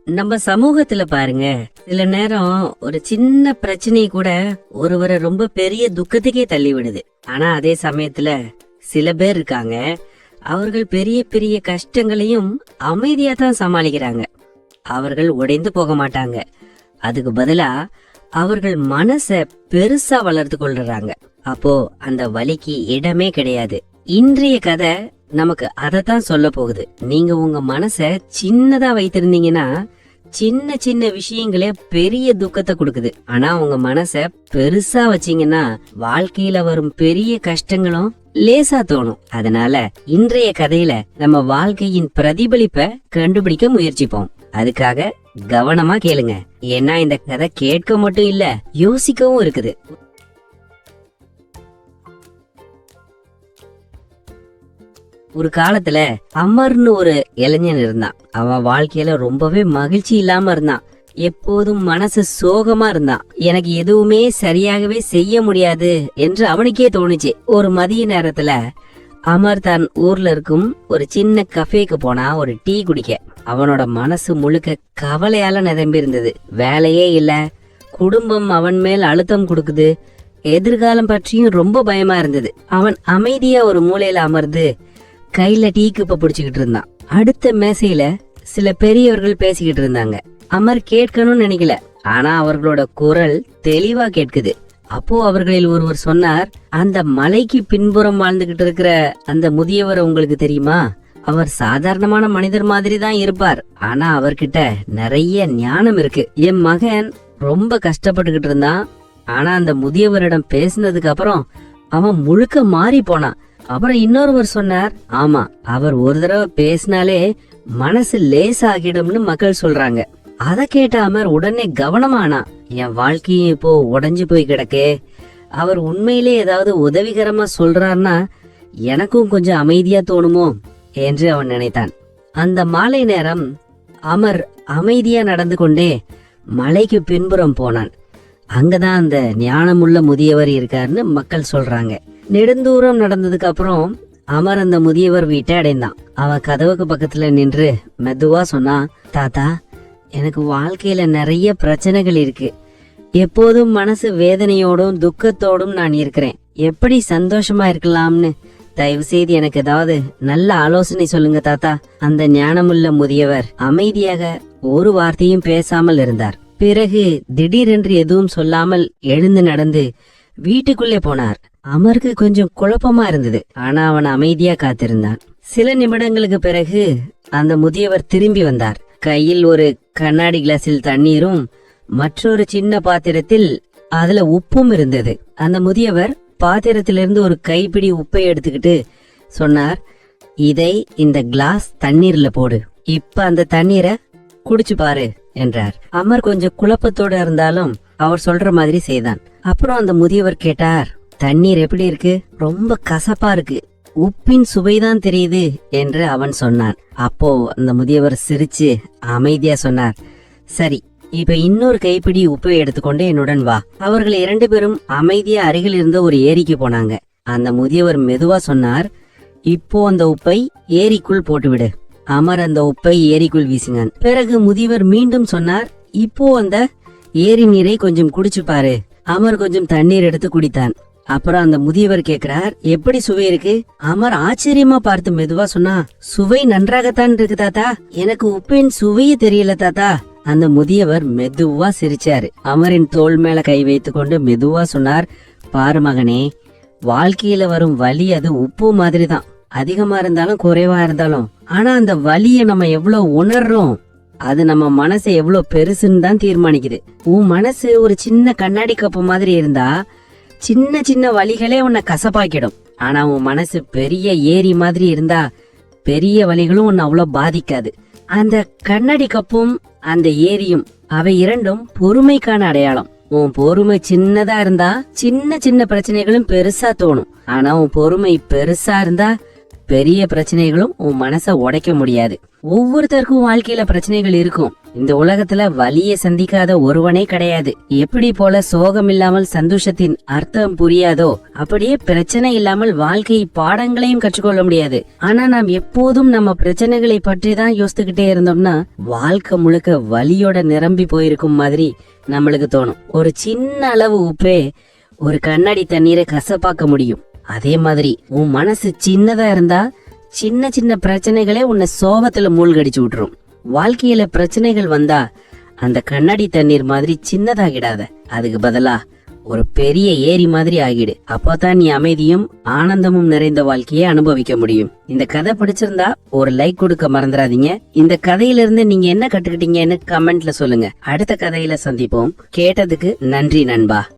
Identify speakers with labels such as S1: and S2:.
S1: நம்ம சமூகத்துல பாருங்க, சில நேரம் ஒரு சின்ன பிரச்சனை கூட ஒருவரை ரொம்ப பெரிய துக்கத்துக்கே தள்ளி விடுது. ஆனா அதே சமயத்துல சில பேர் இருக்காங்க, அவர்கள் பெரிய பெரிய கஷ்டங்களையும் அமைதியா தான் சமாளிக்கிறாங்க. அவர்கள் உடைந்து போக மாட்டாங்க. அதுக்கு பதிலா அவர்கள் மனச பெருசா வளர்த்து கொள்றாங்க. அப்போ அந்த வலிக்கு இடமே கிடையாது. இன்றைய கதை நமக்கு அதத்தான் சொல்ல போகுது. நீங்க உங்க மனச சின்னதா வைத்திருந்தீங்கன்னா சின்ன சின்ன விஷயங்களே பெரிய துக்கத்தை கொடுக்குது. ஆனா உங்க மனச பெருசா வச்சீங்கன்னா வாழ்க்கையில வரும் பெரிய கஷ்டங்களும் லேசா தோணும். அதனால இன்றைய கதையில நம்ம வாழ்க்கையின் பிரதிபலிப்பை கண்டுபிடிக்க முயற்சிப்போம். அதுக்காக கவனமா கேளுங்க. ஏன்னா இந்த கதை கேட்க மட்டும் இல்ல, யோசிக்கவும் இருக்குது. ஒரு காலத்துல அமர்னு ஒரு இளைஞன் இருந்தான். அவன் வாழ்க்கையில ரொம்பவே மகிழ்ச்சி இல்லாம இருந்தான். எப்போதும் மனசு சோகமா இருந்தான். எனக்கு எதுவுமே சரியாகவே செய்ய முடியாது என்று அவனுக்கே தோணுச்சு. ஒரு மதிய நேரத்துல அமர் தான் ஊர்ல இருக்கும் ஒரு சின்ன கஃபேக்கு போனா ஒரு டீ குடிக்க. அவனோட மனசு முழுக்க கவலையால நிரம்பி இருந்தது. வேலையே இல்ல, குடும்பம் அவன் மேல் அழுத்தம் கொடுக்குது, எதிர்காலம் பற்றியும் ரொம்ப பயமா இருந்தது. அவன் அமைதியா ஒரு மூலையில அமர்ந்து கையில டீ கப்ப பிடிச்சுக்கிட்டு இருந்தான். அடுத்த மேசையில சில பெரியவர்கள் பேசிக்கிட்டு இருந்தாங்க. அமர் கேட்கணும்னு நினைக்கல, ஆனா அவர்களோட குரல் தெளிவா கேட்குது. அப்போ அவர்களில் ஒருவர் சொன்னார், அந்த மலைக்கு பின்புறம் வாழ்ந்துகிட்டு இருக்கிற அந்த முதியவர் உங்களுக்கு தெரியுமா? அவர் சாதாரணமான மனிதர் மாதிரி தான் இருப்பார், ஆனா அவர்கிட்ட நிறைய ஞானம் இருக்கு. என் மகன் ரொம்ப கஷ்டப்பட்டுக்கிட்டு இருந்தான், ஆனா அந்த முதியவரிடம் பேசினதுக்கு அப்புறம் அவன் முழுக்க மாறி போனான். அப்புறம் இன்னொருவர் சொன்னார், ஆமா, அவர் ஒரு தடவை பேசினாலே மனசு லேசாகிடும்னு மக்கள் சொல்றாங்க. அத கேட்ட அமர் உடனே கவனமானா. என் வாழ்க்கையும் இப்போ உடைஞ்சு போய் கிடக்கே, அவர் உண்மையிலே ஏதாவது உதவிகரமா சொல்றாருன்னா எனக்கும் கொஞ்சம் அமைதியா தோணுமோ என்று அவன் நினைத்தான். அந்த மாலை நேரம் அமர் அமைதியா நடந்து கொண்டே மலைக்கு பின்புறம் போனான். அங்கதான் அந்த ஞானமுள்ள முதியவர் இருக்காருன்னு மக்கள் சொல்றாங்க. நெடுந்தூரம் நடந்ததுக்கு அப்புறம் அமர் அந்த முதியவர் வீட்டை அடைந்தான். அவன் கதவுக்கு பக்கத்துல நின்று மெதுவா சொன்னான், தாத்தா, எனக்கு வாழ்க்கையில நிறைய பிரச்சனைகள் இருக்கு. எப்போதும் மனசு வேதனையோடும் துக்கத்தோடும் நான் இருக்கிறேன். எப்படி சந்தோஷமா இருக்கலாம்னு தயவு செய்து எனக்கு ஏதாவது நல்ல ஆலோசனை சொல்லுங்க தாத்தா. அந்த ஞானமுள்ள முதியவர் அமைதியாக ஒரு வார்த்தையும் பேசாமல் இருந்தார். பிறகு திடீரென்று எதுவும் சொல்லாமல் எழுந்து நடந்து வீட்டுக்குள்ளே போனார். அமருக்கு கொஞ்சம் குழப்பமா இருந்தது, ஆனா அவன் அமைதியா காத்திருந்தான். சில நிமிடங்களுக்கு பிறகு அந்த முதியவர் திரும்பி வந்தார். கையில் ஒரு கண்ணாடி கிளாஸில் தண்ணீரும் மற்றொரு சின்ன பாத்திரத்தில் அதுல உப்பும் இருந்தது. அந்த முதியவர் பாத்திரத்திலிருந்து ஒரு கைப்பிடி உப்பை எடுத்துக்கிட்டு சொன்னார், இதை இந்த கிளாஸ் தண்ணீர்ல போடு, இப்ப அந்த தண்ணீரை குடிச்சு பாரு என்றார். அமர் கொஞ்சம் குழப்பத்தோட இருந்தாலும் அவர் சொல்ற மாதிரி செய்தான். அப்புறம் அந்த முதியவர் கேட்டார், தண்ணீர் எப்படி இருக்கு? ரொம்ப கசப்பா இருக்கு, உப்பின் சுவைதான் தெரியுது என்று அவன் சொன்னான். அப்போ அந்த முதியவர் சிரிச்சு அமைதியா சொன்னார், சரி, இப்ப இன்னொரு கைப்பிடி உப்பை எடுத்துக்கொண்டு என்னுடன் வா. அவர்கள் 2 பேரும் அமைதியா அருகில் இருந்த ஒரு ஏரிக்கு போனாங்க. அந்த முதியவர் மெதுவா சொன்னார், இப்போ அந்த உப்பை ஏரிக்குள் போட்டுவிடு. அமர் அந்த உப்பை ஏரிக்குள் வீசினான். பிறகு முதியவர் மீண்டும் சொன்னார், இப்போ அந்த ஏரி நீரை கொஞ்சம் குடிச்சு பாரு. அமர் கொஞ்சம் தண்ணீர் எடுத்து குடித்தான். அப்புறம் அந்த முதியவர் கேக்குறார், எப்படி சுவை இருக்கு? அமர் ஆச்சரியமா பார்த்து மெதுவா சொன்னா, சுவை நன்றாகத்தான் இருக்கு தாத்தா, எனக்கு உப்பின் சுவையே தெரியல தாத்தா. அந்த முதியவர் மெதுவா சிரிச்சாரு. அமரின் தோள் மேல கை வைத்து கொண்டு மெதுவா சொன்னார், பாரு மகனே, வாழ்க்கையில வரும் வலி அது உப்பு மாதிரி தான். அதிகமா இருந்தாலும் குறைவா இருந்தாலும், ஆனா அந்த வலிய நம்ம எவ்வளவு உணர்றோம் அது நம்ம மனசை எவ்வளவு பெருசுன்னு தான் தீர்மானிக்குது. உன் மனசு ஒரு சின்ன கண்ணாடி கப்பு மாதிரி இருந்தா சின்ன சின்ன வலிகளே உன்னை கசப்பாக்கிடும். ஆனா உன் மனசு பெரிய ஏரி மாதிரி இருந்தா பெரிய வலிகளும் உன்னை அவ்வளவு பாதிக்காது. அந்த கண்ணாடி கப்பும் அந்த ஏரியும் அவை இரண்டும் பொறுமைக்கான அடையாளம். உன் பொறுமை சின்னதா இருந்தா சின்ன சின்ன பிரச்சனைகளும் பெருசா தோணும். ஆனா உன் பொறுமை பெருசா இருந்தா பெரிய பிரச்சனைகளும் உன் மனச உடைக்க முடியாது. ஒவ்வொருத்தருக்கும் வாழ்க்கையில பிரச்சனைகள் இருக்கும். இந்த உலகத்துல வலிய சந்திக்காத ஒருவனே கிடையாது. எப்படி போல சோகம் இல்லாமல் சந்தோஷத்தின் அர்த்தம் புரியாதோ, அப்படியே பிரச்சனை இல்லாமல் வாழ்க்கை பாடங்களையும் கற்றுக்கொள்ள முடியாது. ஆனா நாம் எப்போதும் நம்ம பிரச்சனைகளை பற்றி தான் யோசித்துக்கிட்டே இருந்தோம்னா வாழ்க்கை முழுக்க வலியோட நிரம்பி போயிருக்கும் மாதிரி நம்மளுக்கு தோணும். ஒரு சின்ன அளவு உப்பே ஒரு கண்ணாடி தண்ணீரை கசப்பாக்க முடியும். அதே மாதிரி உன் மனசு சின்னதா இருந்தா சின்ன சின்ன பிரச்சனைகளே உன்னை சோகத்துல மூழ்கடிச்சு விட்டுரும். வாழ்க்கையில பிரச்சனைகள் வந்தா அந்த கண்ணாடி தண்ணீர் மாதிரி சின்னதாகிடாத, அதுக்கு பதிலா ஒரு பெரிய ஏரி மாதிரி ஆகிடு. அப்போதான் நீ அமைதியும் ஆனந்தமும் நிறைந்த வாழ்க்கையை அனுபவிக்க முடியும். இந்த கதை பிடிச்சிருந்தா ஒரு லைக் கொடுக்க மறந்துடாதீங்க. இந்த கதையில இருந்து நீங்க என்ன கத்துக்கிட்டீங்கன்னு கமெண்ட்ல சொல்லுங்க. அடுத்த கதையில சந்திப்போம். கேட்டதுக்கு நன்றி நண்பா.